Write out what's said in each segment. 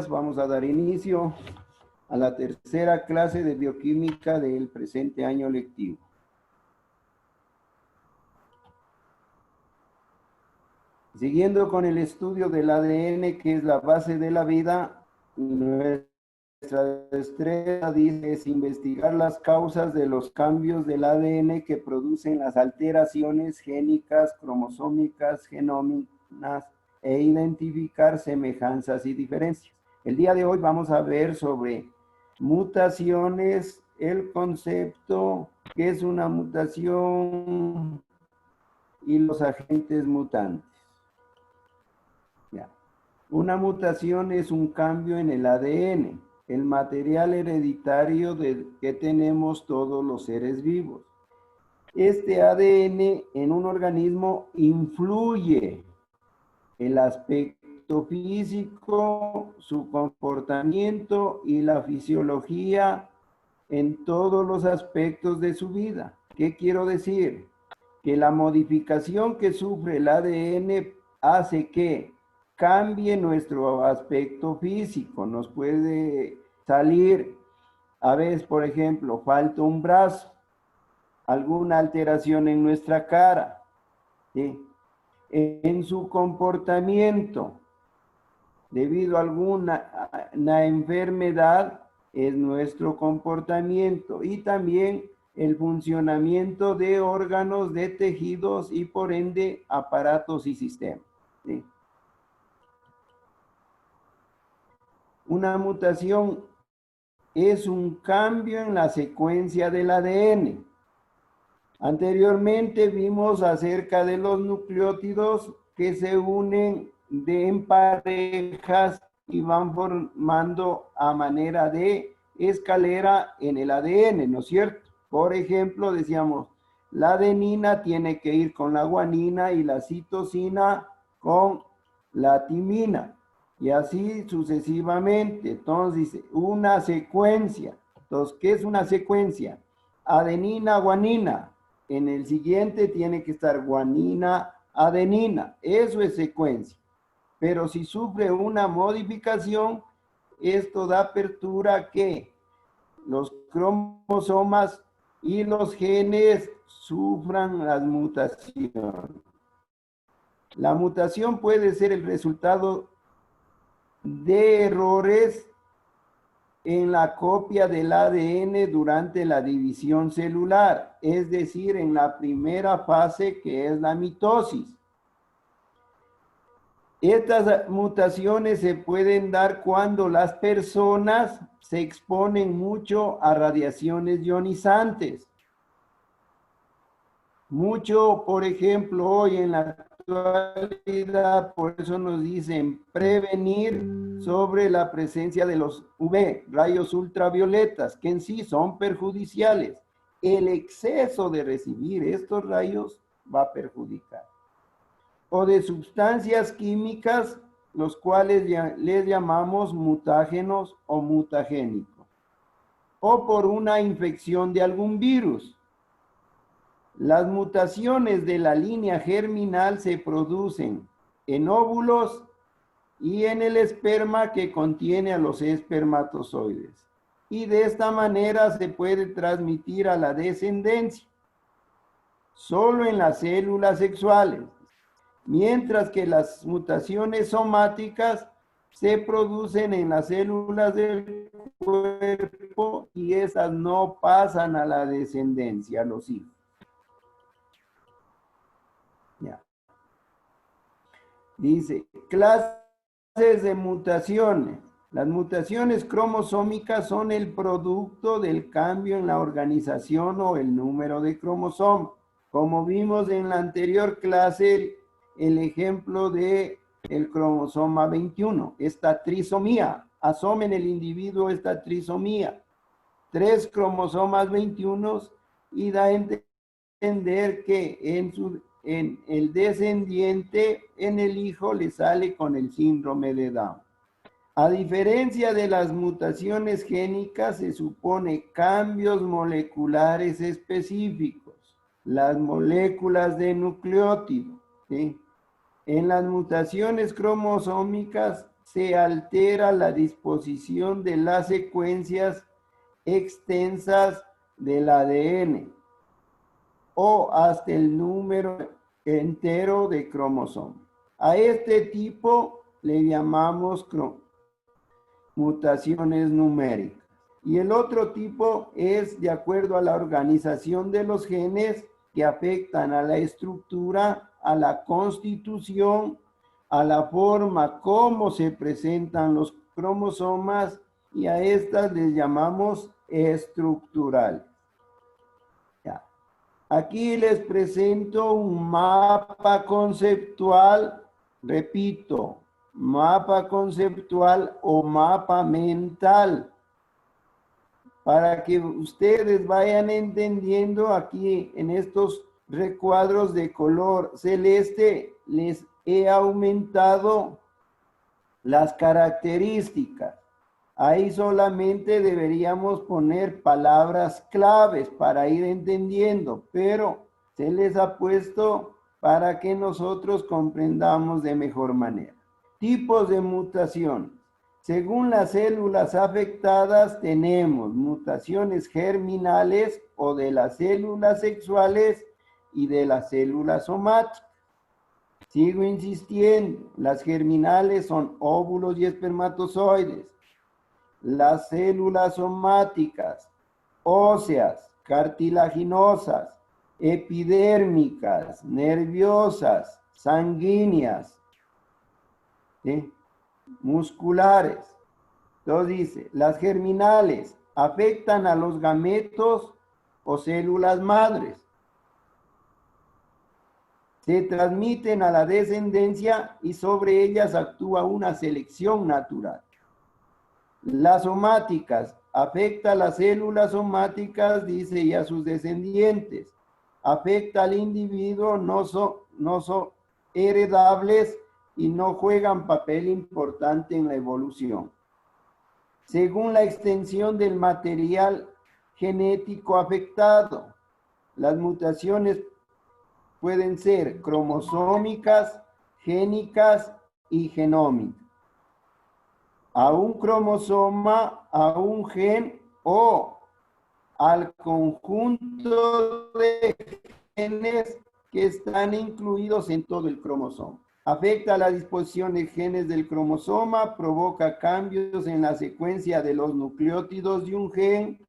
Vamos a dar inicio a la tercera clase de bioquímica del presente año lectivo. Siguiendo con el estudio del ADN, que es la base de la vida, nuestra destreza dice es investigar las causas de los cambios del ADN que producen las alteraciones génicas, cromosómicas, genómicas e identificar semejanzas y diferencias. El día de hoy vamos a ver sobre mutaciones, el concepto, qué es una mutación y los agentes mutantes. Ya. Una mutación es un cambio en el ADN, el material hereditario que tenemos todos los seres vivos. Este ADN en un organismo influye el aspecto físico, su comportamiento y la fisiología en todos los aspectos de su vida. ¿Qué quiero decir? Que la modificación que sufre el ADN hace que cambie nuestro aspecto físico. Nos puede salir, a veces, por ejemplo, falta un brazo, alguna alteración en nuestra cara, ¿sí? En su comportamiento, debido a alguna enfermedad, es nuestro comportamiento y también el funcionamiento de órganos, de tejidos y por ende aparatos y sistemas, ¿sí? Una mutación es un cambio en la secuencia del ADN. Anteriormente vimos acerca de los nucleótidos que se unen en parejas y van formando a manera de escalera en el ADN, ¿no es cierto? Por ejemplo, decíamos, la adenina tiene que ir con la guanina y la citosina con la timina. Y así sucesivamente. Entonces, dice, una secuencia. Entonces, ¿qué es una secuencia? Adenina, guanina. En el siguiente tiene que estar guanina, adenina. Eso es secuencia. Pero si sufre una modificación, esto da apertura a que los cromosomas y los genes sufran las mutaciones. La mutación puede ser el resultado de errores en la copia del ADN durante la división celular, es decir, en la primera fase que es la mitosis. Estas mutaciones se pueden dar cuando las personas se exponen mucho a radiaciones ionizantes. Mucho, por ejemplo, hoy en la actualidad, por eso nos dicen prevenir sobre la presencia de los UV, rayos ultravioletas, que en sí son perjudiciales. El exceso de recibir estos rayos va a perjudicar. O de sustancias químicas, los cuales les llamamos mutágenos o mutagénicos. O por una infección de algún virus. Las mutaciones de la línea germinal se producen en óvulos y en el esperma que contiene a los espermatozoides. Y de esta manera se puede transmitir a la descendencia, solo en las células sexuales, mientras que las mutaciones somáticas se producen en las células del cuerpo y esas no pasan a la descendencia, a los hijos. Ya. Dice, clases de mutaciones. Las mutaciones cromosómicas son el producto del cambio en la organización o el número de cromosomas. Como vimos en la anterior clase, el ejemplo de el cromosoma 21, esta trisomía. Asoma en el individuo esta trisomía. 3 cromosomas 21 y da a entender que en el descendiente, en el hijo, le sale con el síndrome de Down. A diferencia de las mutaciones génicas, se supone cambios moleculares específicos, las moléculas de nucleótido, ¿sí? En las mutaciones cromosómicas se altera la disposición de las secuencias extensas del ADN o hasta el número entero de cromosomas. A este tipo le llamamos mutaciones numéricas. Y el otro tipo es de acuerdo a la organización de los genes que afectan a la estructura, a la constitución, a la forma como se presentan los cromosomas, y a estas les llamamos estructural. Ya. Aquí les presento un mapa conceptual, repito, mapa conceptual o mapa mental, para que ustedes vayan entendiendo. Aquí en estos recuadros de color celeste les he aumentado las características. Ahí solamente deberíamos poner palabras claves para ir entendiendo, pero se les ha puesto para que nosotros comprendamos de mejor manera. Tipos de mutación. Según las células afectadas, tenemos mutaciones germinales o de las células sexuales y de las células somáticas. Sigo insistiendo, las germinales son óvulos y espermatozoides. Las células somáticas, óseas, cartilaginosas, epidérmicas, nerviosas, sanguíneas, ¿sí?, musculares. Entonces dice, las germinales afectan a los gametos o células madres. Se transmiten a la descendencia y sobre ellas actúa una selección natural. Las somáticas afecta a las células somáticas, dice, y a sus descendientes. Afecta al individuo, no son heredables y no juegan papel importante en la evolución. Según la extensión del material genético afectado, las mutaciones pueden ser cromosómicas, génicas y genómicas. A un cromosoma, a un gen o al conjunto de genes que están incluidos en todo el cromosoma. Afecta la disposición de genes del cromosoma, provoca cambios en la secuencia de los nucleótidos de un gen,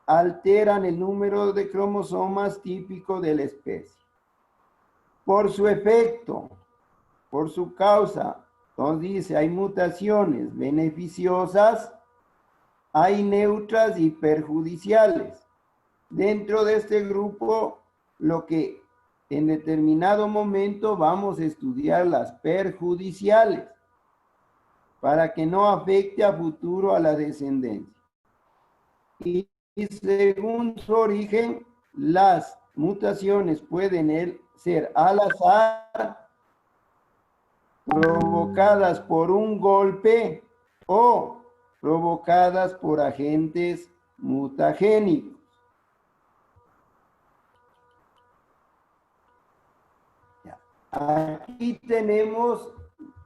alteran el número de cromosomas típico de la especie. Por su efecto, por su causa, entonces dice, hay mutaciones beneficiosas, hay neutras y perjudiciales. Dentro de este grupo, lo que en determinado momento vamos a estudiar las perjudiciales, para que no afecte a futuro a la descendencia. Y según su origen, las mutaciones pueden ser al azar, provocadas por un golpe o provocadas por agentes mutagénicos. Aquí tenemos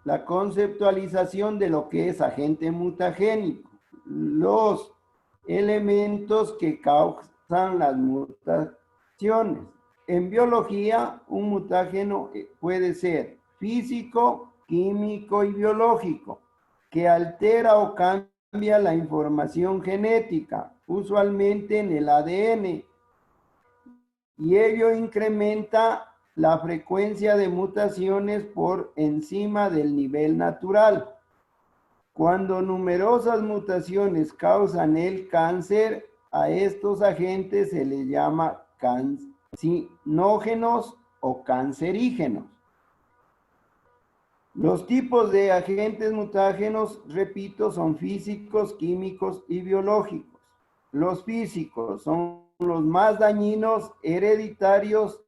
la conceptualización de lo que es agente mutagénico, los elementos que causan las mutaciones. En biología, un mutágeno puede ser físico, químico y biológico, que altera o cambia la información genética, usualmente en el ADN, y ello incrementa la frecuencia de mutaciones por encima del nivel natural. Cuando numerosas mutaciones causan el cáncer, a estos agentes se les llama carcinógenos o cancerígenos. Los tipos de agentes mutágenos, repito, son físicos, químicos y biológicos. Los físicos son los más dañinos, hereditarios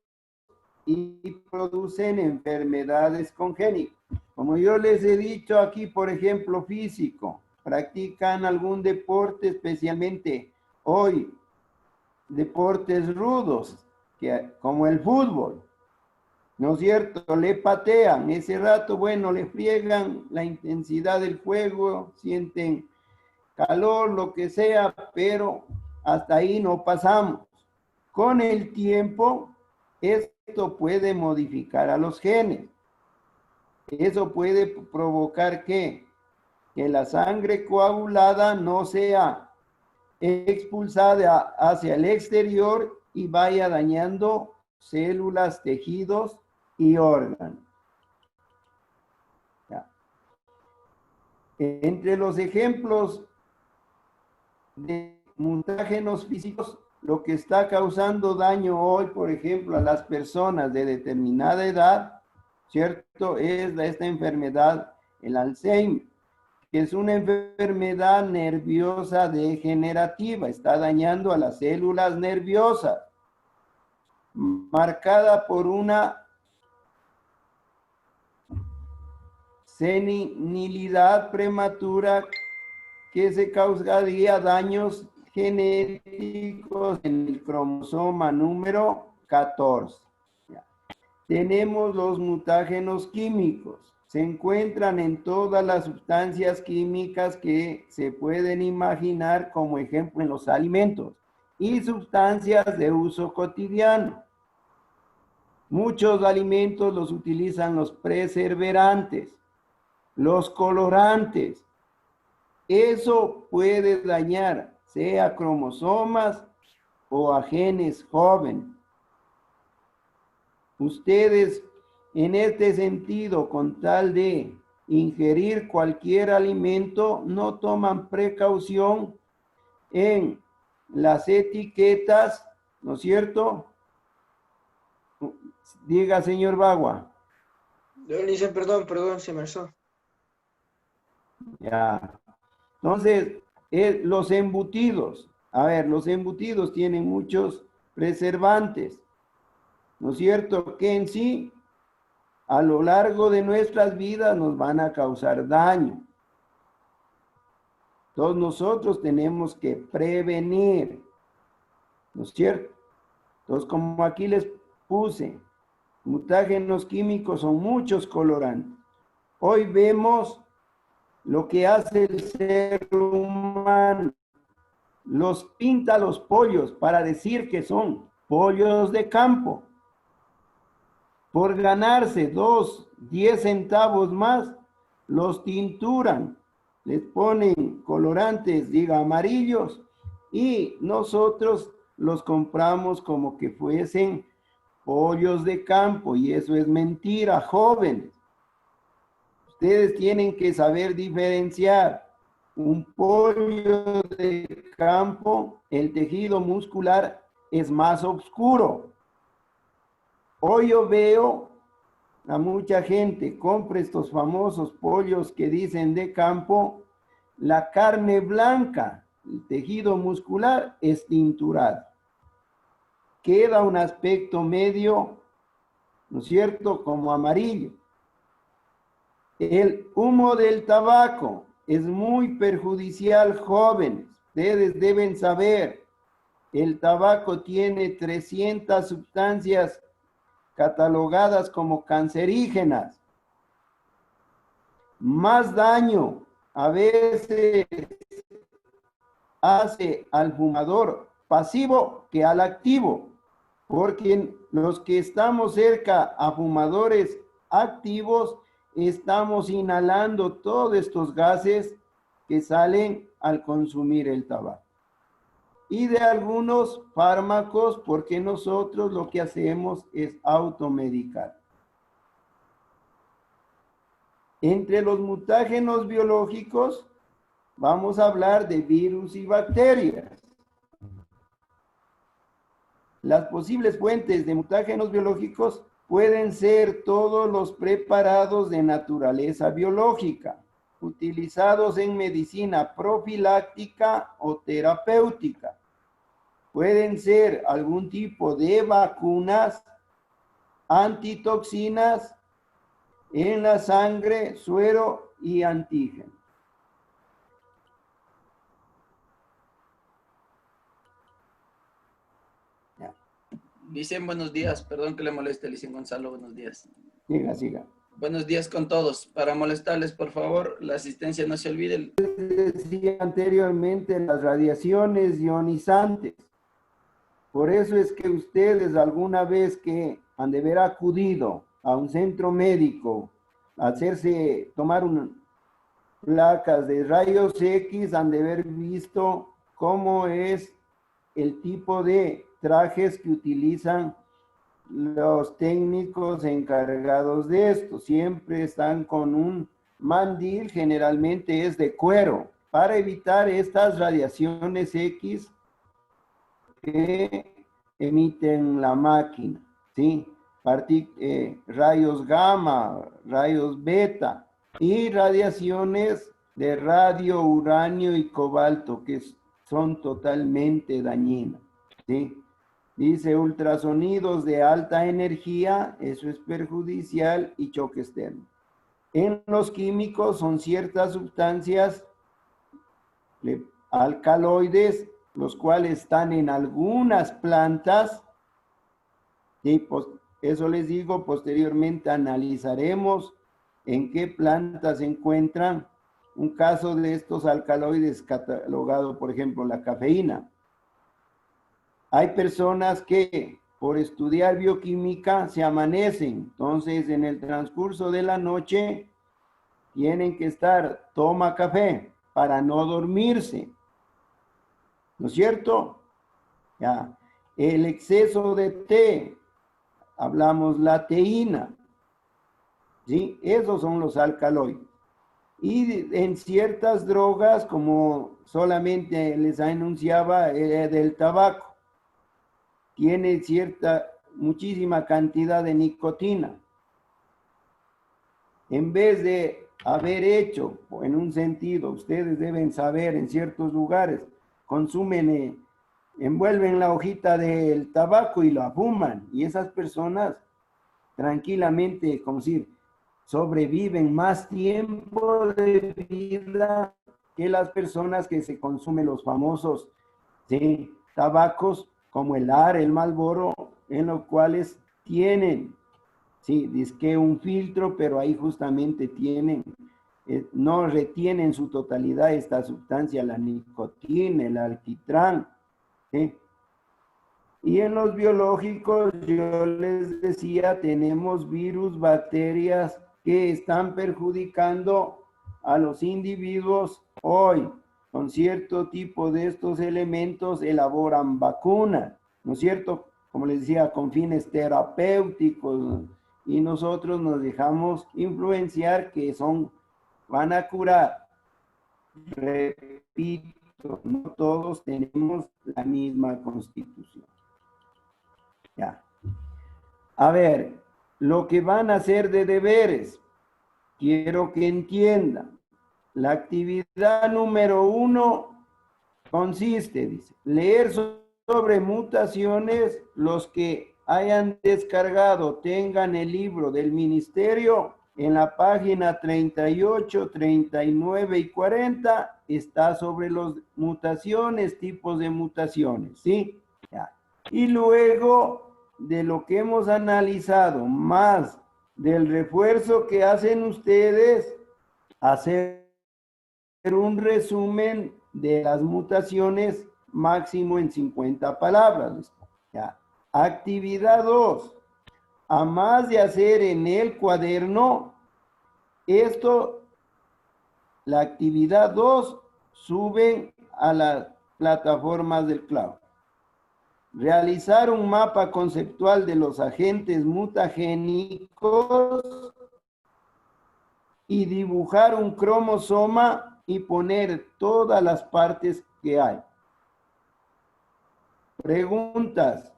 y producen enfermedades congénitas. Como yo les he dicho aquí, por ejemplo, físico, practican algún deporte, especialmente hoy, deportes rudos, como el fútbol. ¿no es cierto? Le patean, ese rato, bueno, le friegan la intensidad del fuego, sienten calor, lo que sea, pero hasta ahí no pasamos. Con el tiempo, esto puede modificar a los genes. Eso puede provocar que la sangre coagulada no sea expulsada hacia el exterior y vaya dañando células, tejidos y órganos. Ya. Entre los ejemplos de mutágenos físicos, lo que está causando daño hoy, por ejemplo, a las personas de determinada edad, ¿cierto? Es esta enfermedad, el Alzheimer, que es una enfermedad nerviosa degenerativa, está dañando a las células nerviosas, marcada por una senilidad prematura que se causaría daños genéticos en el cromosoma número 14. Tenemos los mutágenos químicos. Se encuentran en todas las sustancias químicas que se pueden imaginar, como ejemplo en los alimentos y sustancias de uso cotidiano. Muchos alimentos los utilizan los preservantes, los colorantes. Eso puede dañar, sea cromosomas o a genes jóvenes. Ustedes, en este sentido, con tal de ingerir cualquier alimento, no toman precaución en las etiquetas, ¿no es cierto? Diga, señor Bagua. Dice, perdón, se me alzó. Ya. Entonces, los embutidos. A ver, los embutidos tienen muchos preservantes, ¿no es cierto? Que en sí, a lo largo de nuestras vidas nos van a causar daño. Todos nosotros tenemos que prevenir, ¿no es cierto? Entonces, como aquí les puse, mutágenos químicos son muchos colorantes. Hoy vemos lo que hace el ser humano. Los pinta los pollos para decir que son pollos de campo. Por ganarse 10 centavos más, los tinturan, les ponen colorantes, diga amarillos, y nosotros los compramos como que fuesen pollos de campo, y eso es mentira, jóvenes. Ustedes tienen que saber diferenciar un pollo de campo, el tejido muscular es más oscuro. Hoy yo veo a mucha gente, compra estos famosos pollos que dicen de campo, la carne blanca, el tejido muscular es tinturado. Queda un aspecto medio, ¿no es cierto?, como amarillo. El humo del tabaco es muy perjudicial, jóvenes. Ustedes deben saber, el tabaco tiene 300 sustancias catalogadas como cancerígenas. Más daño a veces hace al fumador pasivo que al activo, porque los que estamos cerca a fumadores activos estamos inhalando todos estos gases que salen al consumir el tabaco. Y de algunos fármacos, porque nosotros lo que hacemos es automedicar. Entre los mutágenos biológicos, vamos a hablar de virus y bacterias. Las posibles fuentes de mutágenos biológicos pueden ser todos los preparados de naturaleza biológica, utilizados en medicina profiláctica o terapéutica. Pueden ser algún tipo de vacunas, antitoxinas en la sangre, suero y antígeno. Licen, buenos días. Perdón que le moleste, Licen Gonzalo, buenos días. Siga, siga. Buenos días con todos. Para molestarles, por favor, la asistencia no se olvide. Decía anteriormente las radiaciones ionizantes. Por eso es que ustedes alguna vez que han de haber acudido a un centro médico a tomar placas de rayos X, han de haber visto cómo es el tipo de trajes que utilizan los técnicos encargados de esto. Siempre están con un mandil, generalmente es de cuero, para evitar estas radiaciones X que emiten la máquina, ¿sí? Rayos gamma, rayos beta y radiaciones de radio, uranio y cobalto que son totalmente dañinas, ¿sí? Dice ultrasonidos de alta energía, eso es perjudicial, y choque externo. En los químicos son ciertas sustancias alcaloides, los cuales están en algunas plantas, y eso les digo, posteriormente analizaremos en qué plantas se encuentran. Un caso de estos alcaloides catalogado, por ejemplo, la cafeína. Hay personas que por estudiar bioquímica se amanecen, entonces en el transcurso de la noche tienen que toma café para no dormirse, ¿no es cierto? Ya. El exceso de té, hablamos la teína, ¿sí? Esos son los alcaloides. Y en ciertas drogas, como solamente les anunciaba, del tabaco, tiene muchísima cantidad de nicotina. En vez de haber hecho, en un sentido, ustedes deben saber, en ciertos lugares, consumen, envuelven la hojita del tabaco y la fuman. Y esas personas tranquilamente, como decir, sobreviven más tiempo de vida que las personas que se consumen los famosos, ¿sí?, tabacos como el AR, el Marlboro, en los cuales tienen, sí, dizque un filtro, pero ahí justamente no retienen su totalidad esta sustancia, la nicotina, el alquitrán, ¿sí? Y en los biológicos, yo les decía, tenemos virus, bacterias que están perjudicando a los individuos hoy. Con cierto tipo de estos elementos elaboran vacunas, ¿no es cierto? Como les decía, con fines terapéuticos, y nosotros nos dejamos influenciar que van a curar. Repito, no todos tenemos la misma constitución. Ya. A ver, lo que van a hacer de deberes, quiero que entiendan. La actividad número 1 consiste, dice, leer sobre mutaciones. Los que hayan descargado, tengan el libro del ministerio, en la página 38, 39 y 40, está sobre las mutaciones, tipos de mutaciones, ¿sí? Ya. Y luego de lo que hemos analizado, más del refuerzo que hacen ustedes, hacer un resumen de las mutaciones máximo en 50 palabras. Ya. Actividad 2. A más de hacer en el cuaderno, la actividad 2 suben a las plataformas del cloud. Realizar un mapa conceptual de los agentes mutagénicos y dibujar un cromosoma y poner todas las partes que hay. Preguntas.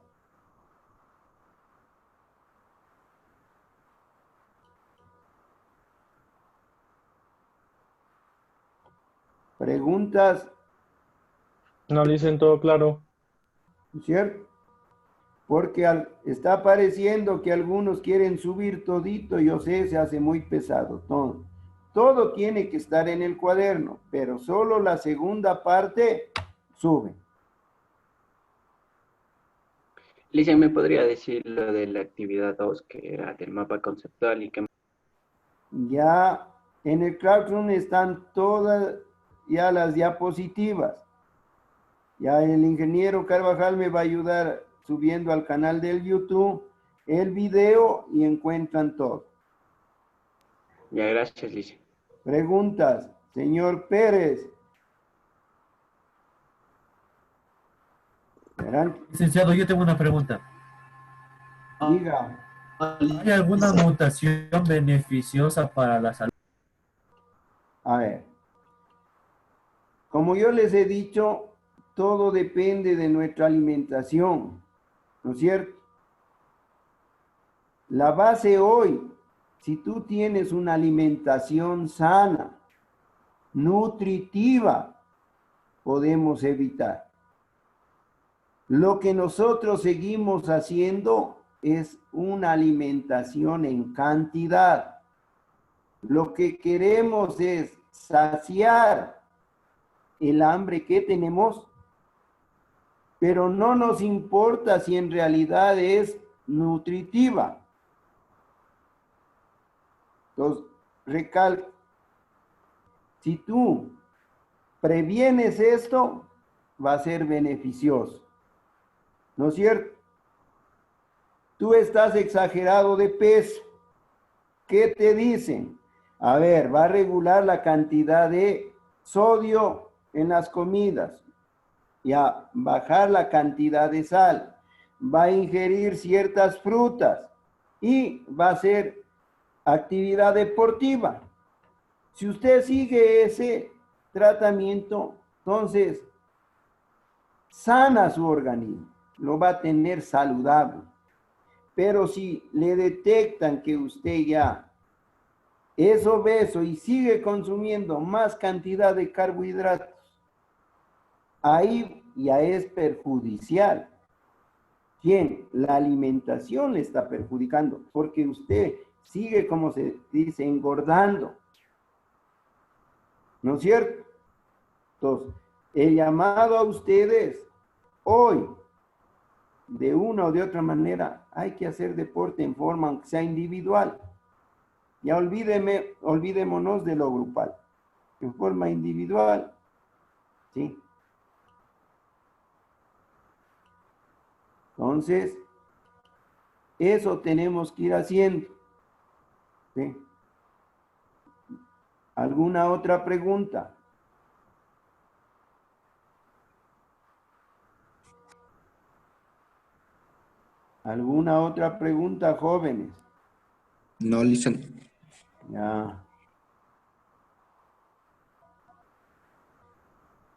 Preguntas. No dicen todo claro. ¿Cierto? Porque está pareciendo que algunos quieren subir todito, yo sé, se hace muy pesado todo. Todo tiene que estar en el cuaderno, pero solo la segunda parte sube. Lice, ¿me podría decir lo de la actividad 2 que era del mapa conceptual y que... Ya en el Classroom están todas ya las diapositivas. Ya el ingeniero Carvajal me va a ayudar subiendo al canal del YouTube el video y encuentran todo. Ya, gracias, Lice. Preguntas, señor Pérez. Verán, Licenciado, yo tengo una pregunta. diga. ¿Hay alguna mutación beneficiosa para la salud? A ver, como yo les he dicho, todo depende de nuestra alimentación, ¿no es cierto? La base hoy, si tú tienes una alimentación sana, nutritiva, podemos evitar. Lo que nosotros seguimos haciendo es una alimentación en cantidad. Lo que queremos es saciar el hambre que tenemos, pero no nos importa si en realidad es nutritiva. Entonces, recalco, si tú previenes esto, va a ser beneficioso, ¿no es cierto? Tú estás exagerado de peso. ¿Qué te dicen? A ver, va a regular la cantidad de sodio en las comidas, ya bajar la cantidad de sal, va a ingerir ciertas frutas y va a hacer actividad deportiva. Si usted sigue ese tratamiento, entonces sana su organismo, lo va a tener saludable. Pero si le detectan que usted ya es obeso y sigue consumiendo más cantidad de carbohidratos, ahí ya es perjudicial. ¿Quién? La alimentación le está perjudicando, porque usted sigue, como se dice, engordando. ¿No es cierto? Entonces, el llamado a ustedes hoy, de una o de otra manera, hay que hacer deporte en forma, aunque sea individual. Ya olvidémonos de lo grupal, en forma individual, ¿sí? Entonces, eso tenemos que ir haciendo, ¿sí? ¿Alguna otra pregunta? ¿Alguna otra pregunta, jóvenes? No, listen. Ya.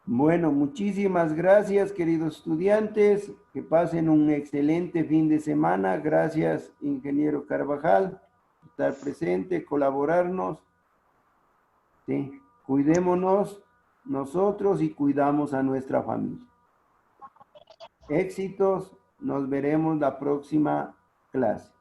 Bueno, muchísimas gracias, queridos estudiantes. Que pasen un excelente fin de semana. Gracias, ingeniero Carvajal, por estar presente, colaborarnos. Sí. Cuidémonos nosotros y cuidamos a nuestra familia. Éxitos. Nos veremos la próxima clase.